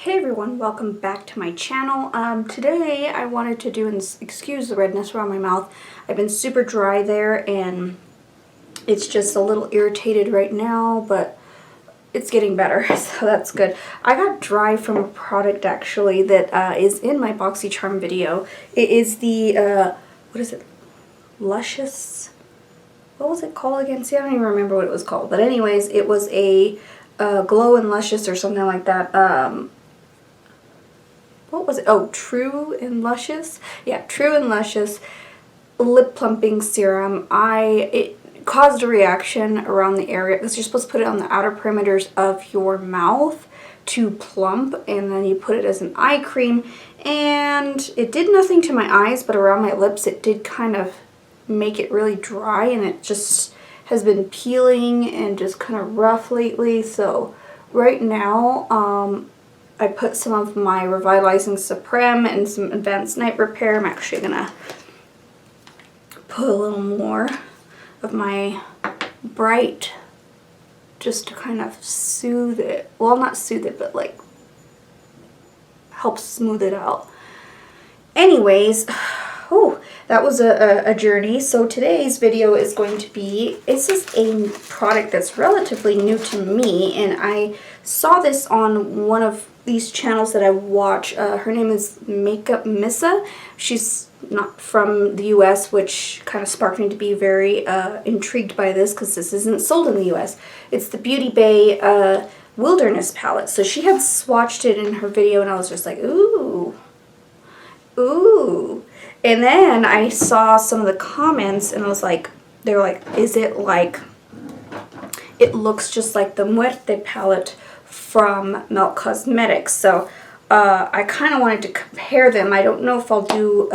Hey everyone, welcome back to my channel. Today I wanted to do, and excuse the redness around my mouth, I've been super dry there and it's just a little irritated right now, but it's getting better, so that's good. I got dry from a product actually that is in my BoxyCharm video. It is the, what is it, Luscious, what was it called again? See, I don't even remember what it was called, but anyways, it was a Glow and Luscious or something like that. What was it? Oh, True and Luscious? Yeah, True and Luscious lip plumping serum. It caused a reaction around the area because you're supposed to put it on the outer perimeters of your mouth to plump, and then you put it as an eye cream, and it did nothing to my eyes, but around my lips it did kind of make it really dry, and it just has been peeling and just kind of rough lately. So right now I put some of my Revitalizing Supreme and some Advanced Night Repair. I'm actually gonna put a little more of my Bright just to kind of soothe it. Well, not soothe it, but like help smooth it out. Anyways, oh, that was a journey. So today's video is going to be, this is a product that's relatively new to me, and I saw this on one of these channels that I watch. Her name is MakeMeUpMissa. She's not from the US, which kind of sparked me to be very intrigued by this because this isn't sold in the US. It's the Beauty Bay Wilderness palette. So she had swatched it in her video and I was just like, ooh, ooh. And then I saw some of the comments and I was like, they were like, is it like, it looks just like the Muerte palette from Melt Cosmetics. So I kind of wanted to compare them. I don't know if I'll do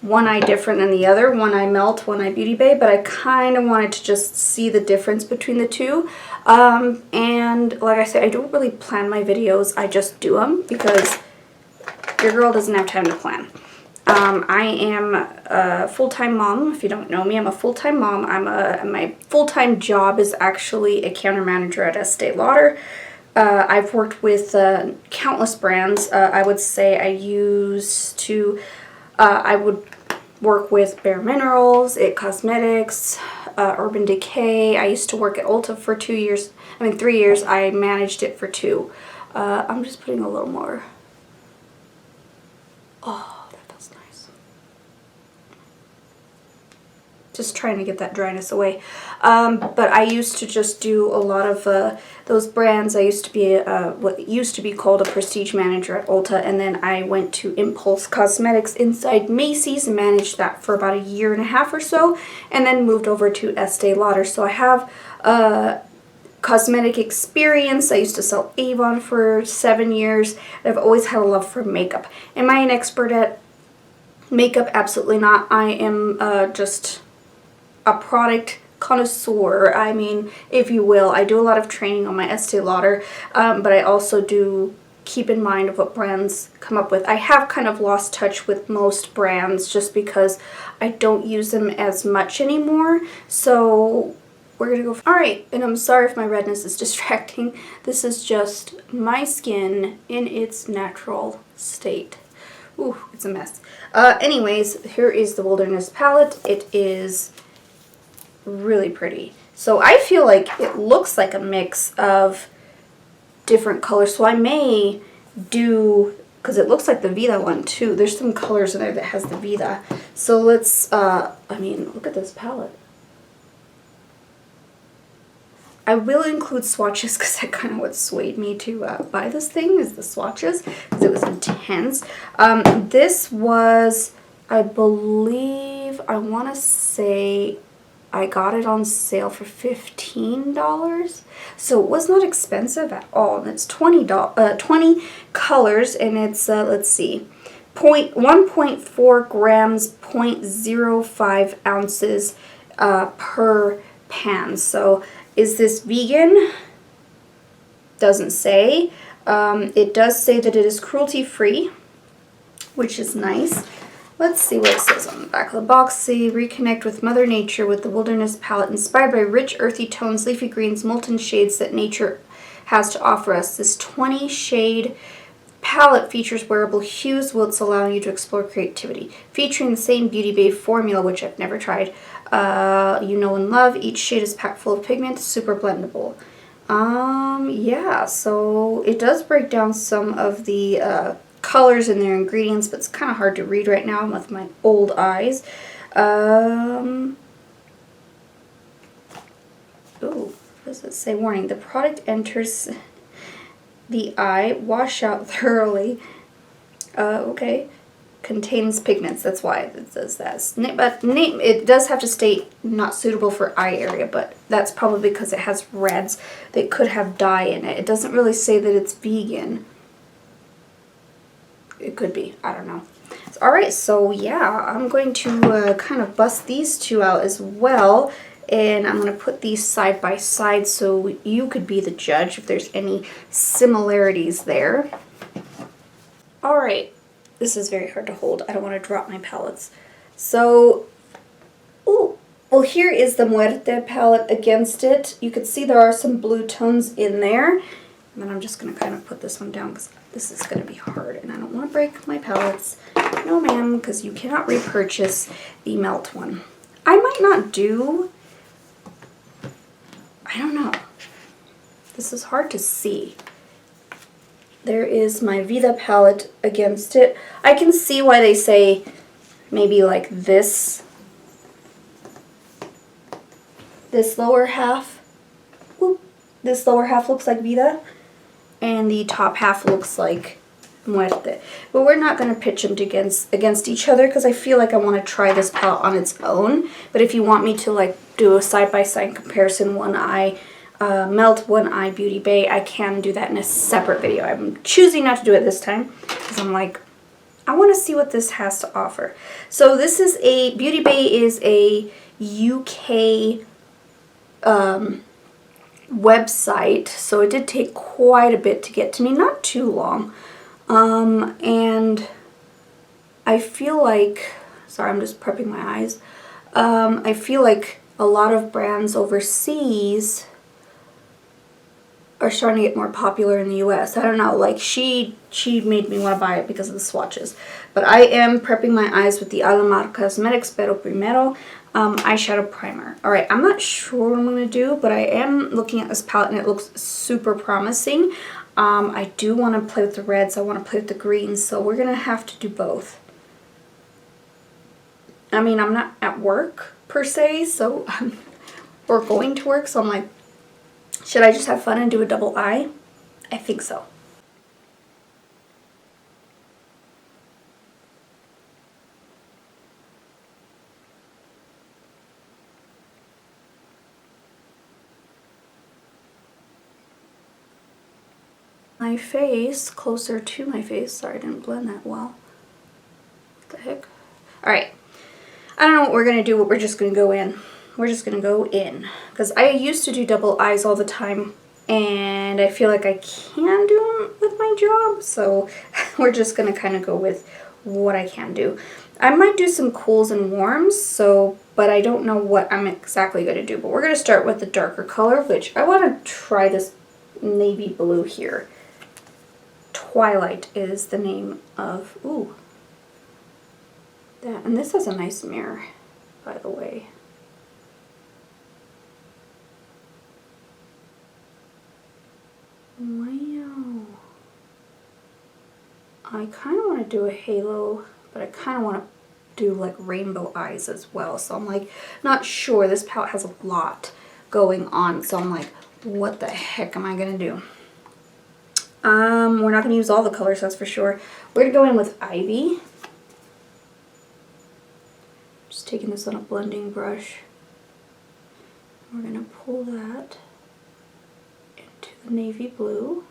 one eye different than the other, one eye Melt, one eye Beauty Bay, but I kind of wanted to just see the difference between the two. And like I said, I don't really plan my videos, I just do them because your girl doesn't have time to plan. I am a full-time mom. If you don't know me, I'm a full-time mom. My full-time job is actually a counter manager at Estee Lauder. I've worked with countless brands. I would say I would work with Bare Minerals, It Cosmetics, Urban Decay. I used to work at Ulta for 3 years. I managed it for 2. I'm just putting a little more. Oh. Just trying to get that dryness away. But I used to just do a lot of those brands. I used to be what used to be called a prestige manager at Ulta, and then I went to Impulse Cosmetics inside Macy's and managed that for about 1.5 years or so, and then moved over to Estee Lauder. So I have cosmetic experience. I used to sell Avon for 7 years. I've always had a love for makeup. Am I an expert at makeup? Absolutely not. I am just a product connoisseur, I mean, if you will. I do a lot of training on my Estee Lauder, but I also do keep in mind of what brands come up with. I have kind of lost touch with most brands just because I don't use them as much anymore, so we're gonna go. Alright, and I'm sorry if my redness is distracting. This is just my skin in its natural state. Ooh, it's a mess. Anyways, here is the Wilderness palette. It is really pretty. So I feel like it looks like a mix of different colors. So I may do, because it looks like the Vida one too. There's some colors in there that has the Vida. So let's, I mean, look at this palette. I will include swatches because that kind of what swayed me to buy this thing, is the swatches, because it was intense. This was, I believe, I want to say I got it on sale for $15, so it was not expensive at all. And it's 20 colors, and it's let's see, 1.4 grams, 0.05 ounces per pan. So is this vegan? Doesn't say. It does say that it is cruelty-free, which is nice. Let's see what it says on the back of the box. See, reconnect with Mother Nature with the Wilderness palette, inspired by rich earthy tones, leafy greens, molten shades that nature has to offer us. This 20 shade palette features wearable hues, which allow you to explore creativity. Featuring the same Beauty Bay formula, which I've never tried, you know and love. Each shade is packed full of pigment, super blendable. Yeah, so it does break down some of the colors and their ingredients, but it's kind of hard to read right now with my old eyes. Ooh, what does it say? Warning, the product enters the eye, wash out thoroughly. Okay. Contains pigments, that's why it says that. But it does have to state not suitable for eye area, but that's probably because it has reds that could have dye in it. It doesn't really say that it's vegan. It could be, I don't know. Alright, so yeah, I'm going to kind of bust these two out as well. And I'm going to put these side by side so you could be the judge if there's any similarities there. Alright, this is very hard to hold. I don't want to drop my palettes. So, ooh, well here is the Muerte palette against it. You can see there are some blue tones in there. And then I'm just going to kind of put this one down because this is going to be hard. And I don't want to break my palettes. No ma'am, because you cannot repurchase the Melt one. I might not do... I don't know. This is hard to see. There is my Vida palette against it. I can see why they say maybe like this lower half. Whoop, this lower half looks like Vida, and the top half looks like Muerte. But we're not going to pitch them against each other because I feel like I want to try this palette on its own. But if you want me to like do a side-by-side comparison, one eye Melt, one eye Beauty Bay, I can do that in a separate video. I'm choosing not to do it this time because I'm like, I want to see what this has to offer. So this is a, Beauty Bay is a UK website, so it did take quite a bit to get to me, not too long. And I feel like, sorry, I'm just prepping my eyes. I feel like a lot of brands overseas are starting to get more popular in the US. I don't know, like she made me want to buy it because of the swatches. But I am prepping my eyes with the Alamar Cosmetics Pero Primero eyeshadow primer. Alright, I'm not sure what I'm going to do, but I am looking at this palette and it looks super promising. I do want to play with the reds, I want to play with the greens, so we're going to have to do both. I mean, I'm not at work per se, so or going to work, so I'm like, should I just have fun and do a double eye? I think so. My face, closer to my face. Sorry, I didn't blend that well. What the heck? Alright. I don't know what we're going to do, but we're just going to go in. We're just going to go in. Because I used to do double eyes all the time, and I feel like I can do them with my job, so we're just going to kind of go with what I can do. I might do some cools and warms, but I don't know what I'm exactly going to do. But we're going to start with the darker color, which I want to try this navy blue here. Twilight is the name of, ooh, that, and this has a nice mirror, by the way. Wow. I kind of want to do a halo, but I kind of want to do like rainbow eyes as well. So I'm like, not sure. This palette has a lot going on. So I'm like, what the heck am I going to do? We're not going to use all the colors, that's for sure. We're going to go in with Ivy. Just taking this on a blending brush. We're going to pull that into the navy blue.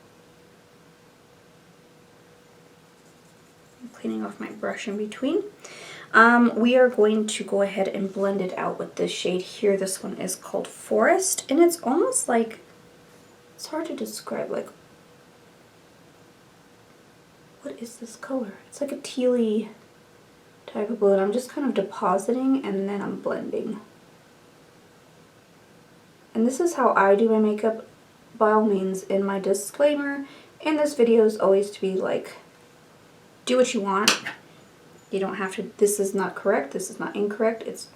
I'm cleaning off my brush in between. We are going to go ahead and blend it out with this shade here. This one is called Forest, and it's almost like, it's hard to describe, like, what is this color? It's like a tealy type of blue, and I'm just kind of depositing and then I'm blending. And this is how I do my makeup by all means, in my disclaimer in this video is always to be like, do what you want. You don't have to, this is not correct, this is not incorrect, it's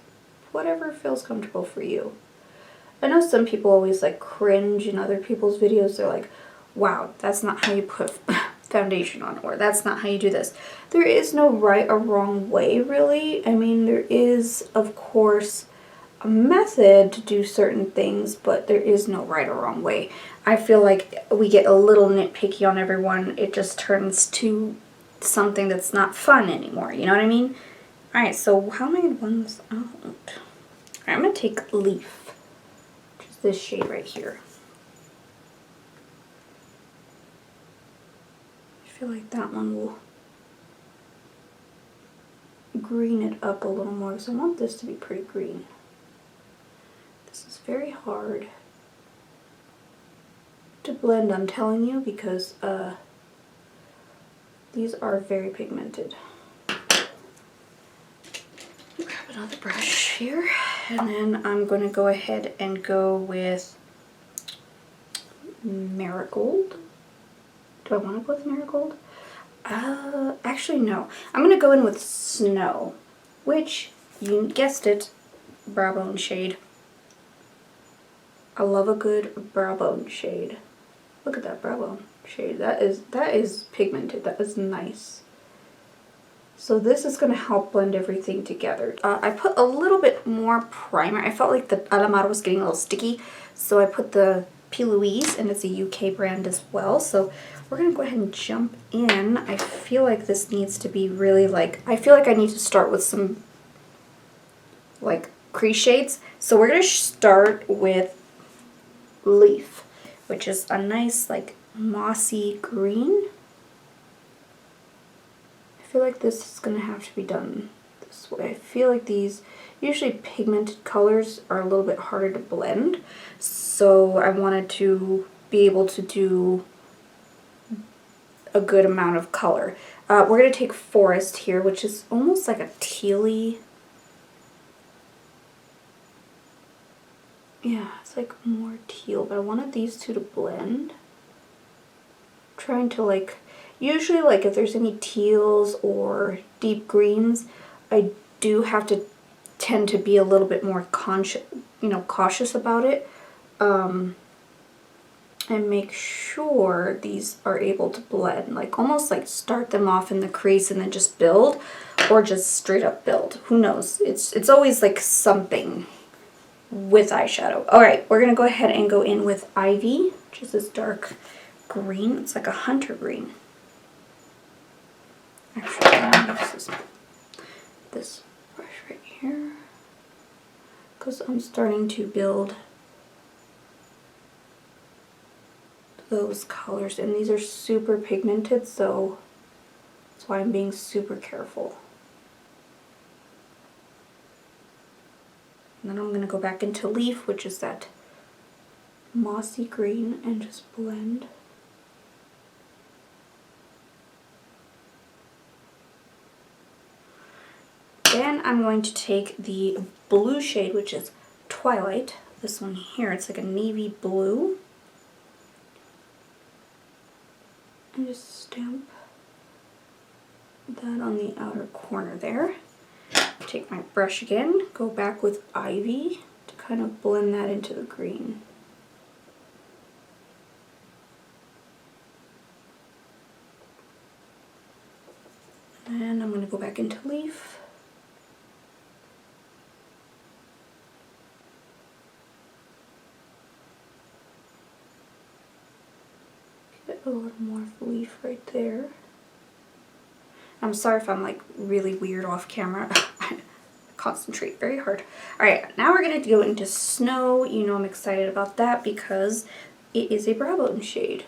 whatever feels comfortable for you. I know some people always like cringe in other people's videos. They're like, wow, that's not how you put foundation on, or that's not how you do this. There is no right or wrong way, really. I mean, there is, of course, a method to do certain things, but there is no right or wrong way. I feel like we get a little nitpicky on everyone. It just turns to something that's not fun anymore. You know what I mean? Alright, so how am I going to blend this out? Alright, I'm going to take Leaf, which is this shade right here. I feel like that one will green it up a little more because I want this to be pretty green. This is very hard to blend, I'm telling you, because these are very pigmented. Grab another brush here, and then I'm going to go ahead and go with Marigold. Do I want to go with Marigold? Actually no. I'm going to go in with Snow, which, you guessed it, brow bone shade. I love a good brow bone shade. Look at that brow bone shade. That is pigmented. That is nice. So this is going to help blend everything together. I put a little bit more primer. I felt like the Alamara was getting a little sticky, so I put the P. Louise, and it's a UK brand as well. So we're going to go ahead and jump in. I feel like this needs to be really like, I feel like I need to start with some like crease shades. So we're going to start with Leaf, which is a nice like mossy green. I feel like this is going to have to be done this way. I feel like these, usually pigmented colors are a little bit harder to blend, so I wanted to be able to do a good amount of color. We're going to take Forest here, which is almost like a tealy. Yeah, it's like more teal, but I wanted these two to blend. I'm trying to like, usually like if there's any teals or deep greens, I do have to tend to be a little bit more cautious about it, and make sure these are able to blend, like almost like start them off in the crease and then just build, or just straight up build. Who knows? It's always like something with eyeshadow. Alright, we're gonna go ahead and go in with Ivy, which is this dark green. It's like a hunter green. Actually, I'm gonna use this brush right here, because I'm starting to build those colors, and these are super pigmented, so that's why I'm being super careful. And then I'm going to go back into Leaf, which is that mossy green, and just blend. Then I'm going to take the blue shade, which is Twilight. This one here, it's like a navy blue. And just stamp that on the outer corner there. Take my brush again, go back with Ivy to kind of blend that into the green. And I'm going to go back into Leaf. Get a little more Leaf right there. I'm sorry if I'm like really weird off camera. I concentrate very hard. Alright, now we're going to go into Snow. You know I'm excited about that because it is a brow bone shade.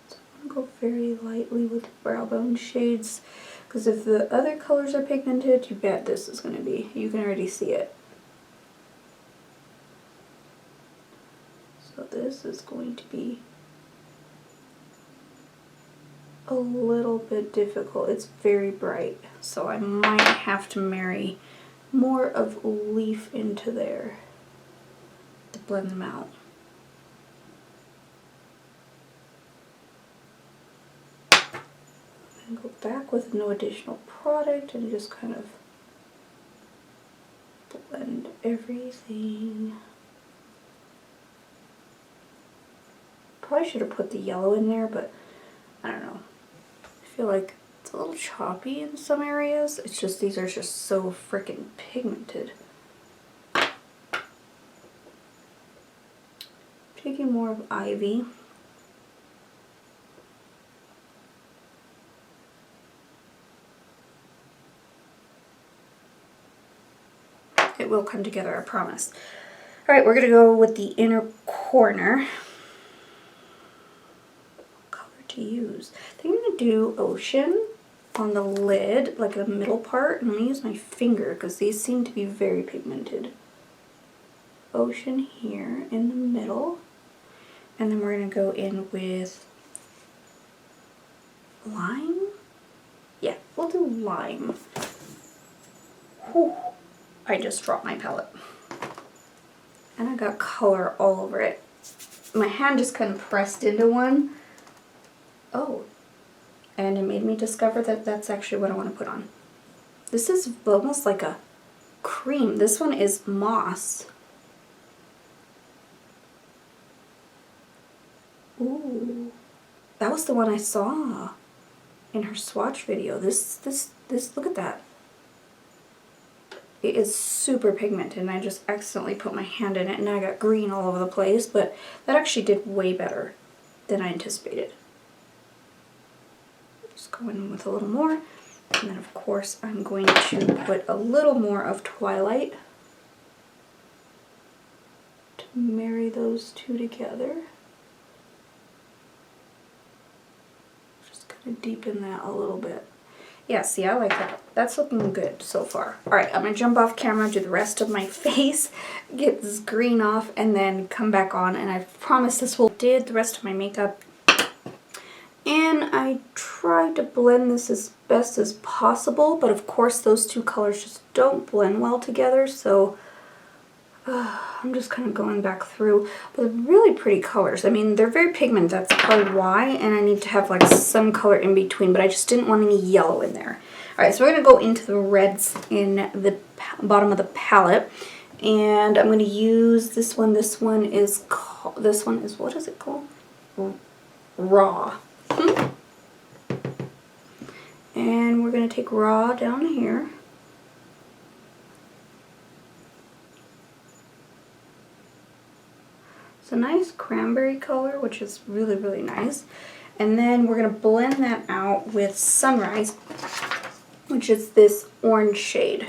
So I'm going to go very lightly with the brow bone shades, because if the other colors are pigmented, you bet this is going to be. You can already see it. So this is going to be a little bit difficult. It's very bright, so I might have to marry more of Leaf into there to blend them out. And go back with no additional product and just kind of blend everything. Probably should have put the yellow in there, but I don't know. I feel like it's a little choppy in some areas. It's just, these are just so freaking pigmented. Taking more of Ivy. It will come together, I promise. Alright, we're going to go with the inner corner. What color to use? I think I'm going to do Ocean on the lid, like the middle part. And I'm going to use my finger because these seem to be very pigmented. Ocean here in the middle. And then we're going to go in with Lime. Yeah, we'll do Lime. Whew. I just dropped my palette. And I got color all over it. My hand just kind of pressed into one. Oh. And it made me discover that that's actually what I want to put on. This is almost like a cream. This one is Moss. Ooh. That was the one I saw in her swatch video. This, look at that. It is super pigmented, and I just accidentally put my hand in it, and I got green all over the place, but that actually did way better than I anticipated. Just go in with a little more, and then of course I'm going to put a little more of Twilight to marry those two together. Just kind of deepen that a little bit. Yeah, see, I like that. That's looking good so far. Alright, I'm going to jump off camera, do the rest of my face, get this green off, and then come back on. And I promise this will did the rest of my makeup. And I tried to blend this as best as possible, but of course those two colors just don't blend well together, so I'm just kind of going back through. But really pretty colors. I mean, they're very pigmented, that's probably why, and I need to have like some color in between, but I just didn't want any yellow in there. Alright, so we're going to go into the reds in the bottom of the palette, and I'm going to use this one. This one is, what is it called? Raw. And we're going to take Raw down here. It's a nice cranberry color, which is really, really nice. And then we're going to blend that out with Sunrise, which is this orange shade.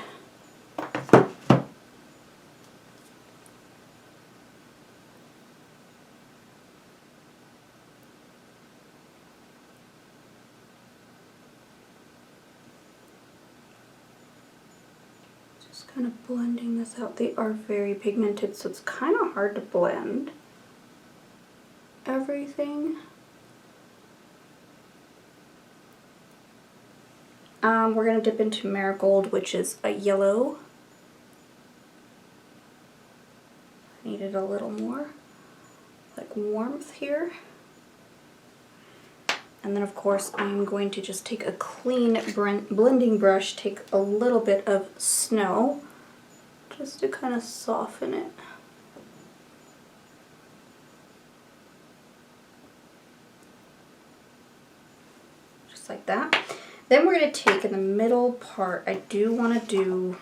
Just kind of blending this out. They are very pigmented, so it's kind of hard to blend everything. We're going to dip into Marigold, which is a yellow. Needed a little more like warmth here. And then of course I'm going to just take a clean blending brush, take a little bit of Snow just to kind of soften it. Just like that. Then we're going to take in the middle part, I do want to do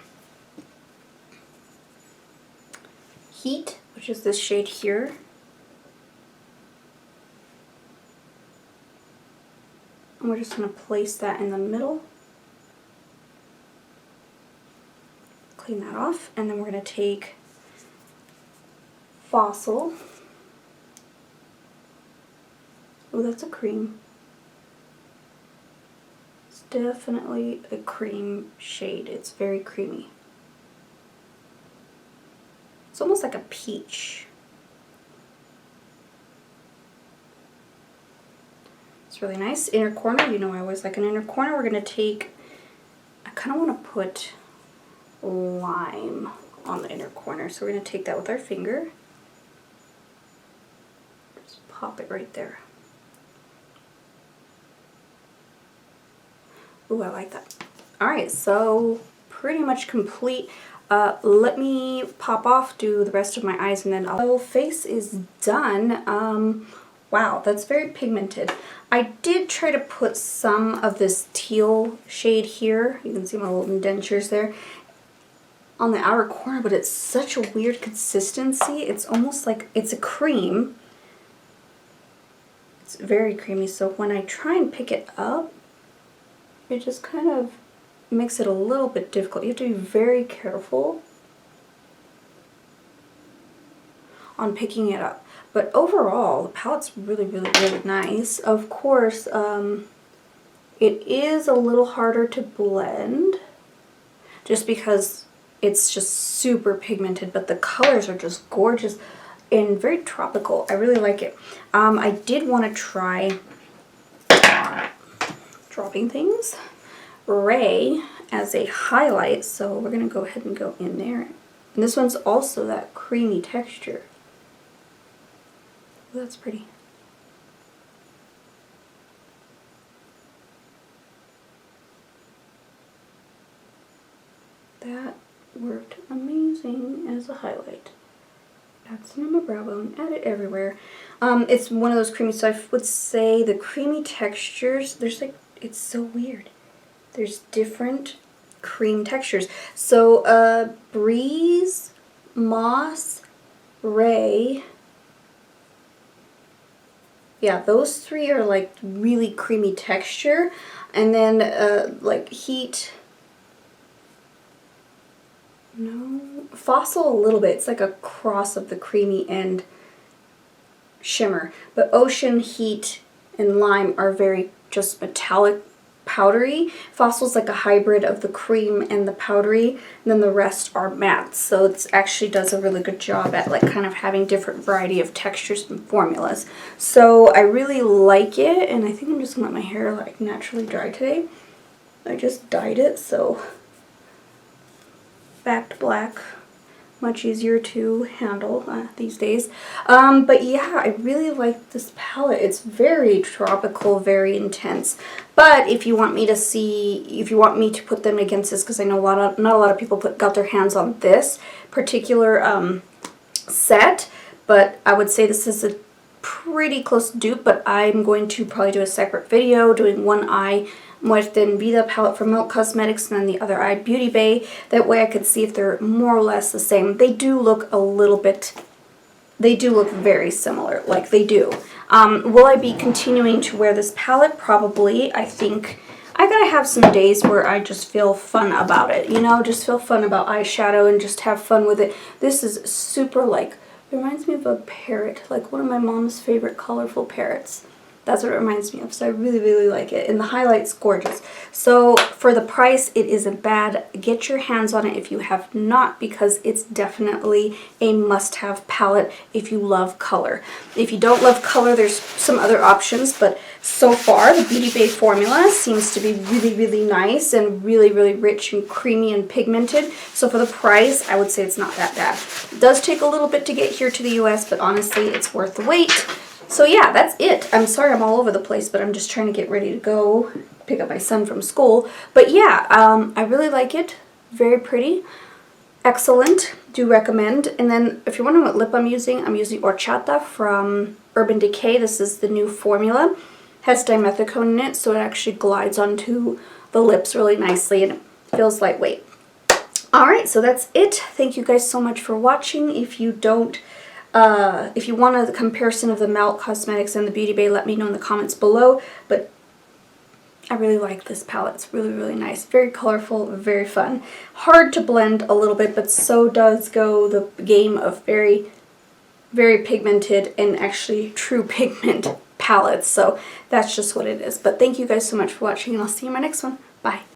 Heat, which is this shade here. And we're just going to place that in the middle. Clean that off. And then we're going to take Fossil. Oh, that's a cream. It's definitely a cream shade. It's very creamy. It's almost like a peach. It's really nice. Inner corner, you know I always like an inner corner. We're going to take, I kind of want to put Lime on the inner corner. So we're going to take that with our finger. Just pop it right there. Ooh, I like that. Alright, so pretty much complete. Let me pop off, do the rest of my eyes, and then so face is done. Wow, that's very pigmented. I did try to put some of this teal shade here. You can see my little indentures there on the outer corner, but it's such a weird consistency. It's almost like it's a cream. It's very creamy, so when I try and pick it up, it just kind of makes it a little bit difficult. You have to be very careful on picking it up. But overall, the palette's really, really, really nice. Of course, it is a little harder to blend just because it's just super pigmented, but the colors are just gorgeous and very tropical. I really like it. I did want to try dropping things. Ray as a highlight, so we're going to go ahead and go in there. And this one's also that creamy texture. Ooh, that's pretty. That worked amazing as a highlight. Add some on my brow bone, add it everywhere. It's one of those creamy, so I would say the creamy textures, there's like, it's so weird. There's different cream textures. So, Breeze, Moss, Ray. Yeah, those three are like really creamy texture. And then, like Heat. No, Fossil a little bit. It's like a cross of the creamy and shimmer. But Ocean, Heat, and Lime are very just metallic, powdery. Fossil's like a hybrid of the cream and the powdery, and then the rest are matte. So it actually does a really good job at like kind of having different variety of textures and formulas. So I really like it, and I think I'm just gonna let my hair like naturally dry today. I just dyed it, so back to black. Much easier to handle these days. But yeah, I really like this palette. It's very tropical, very intense. But if you want me to see, if you want me to put them against this, because I know not a lot of people got their hands on this particular set, but I would say this is a pretty close dupe, but I'm going to probably do a separate video doing one eye Muerte en Vida palette from Milk Cosmetics and then the other eye Beauty Bay. That way I could see if they're more or less the same. They do look a little bit, they do look very similar, like they do. Will I be continuing to wear this palette? Probably. I think I gotta have some days where I just feel fun about it, you know, just feel fun about eyeshadow and just have fun with it. This is super like, it reminds me of a parrot, like one of my mom's favorite colorful parrots. That's what it reminds me of, so I really, really like it. And the highlight's gorgeous. So for the price, it isn't bad. Get your hands on it if you have not, because it's definitely a must-have palette if you love color. If you don't love color, there's some other options, but so far the Beauty Bay formula seems to be really, really nice and really, really rich and creamy and pigmented. So for the price, I would say it's not that bad. It does take a little bit to get here to the US, but honestly, it's worth the wait. So yeah, that's it. I'm sorry I'm all over the place, but I'm just trying to get ready to go pick up my son from school. But yeah, I really like it. Very pretty. Excellent. Do recommend. And then if you're wondering what lip I'm using Horchata from Urban Decay. This is the new formula. Has dimethicone in it, so it actually glides onto the lips really nicely and it feels lightweight. Alright, so that's it. Thank you guys so much for watching. If you want a comparison of the Milk Cosmetics and the Beauty Bay, let me know in the comments below. But I really like this palette. It's really, really nice. Very colorful, very fun. Hard to blend a little bit, but so does go the game of very, very pigmented and actually true pigment palettes. So that's just what it is. But thank you guys so much for watching, and I'll see you in my next one. Bye.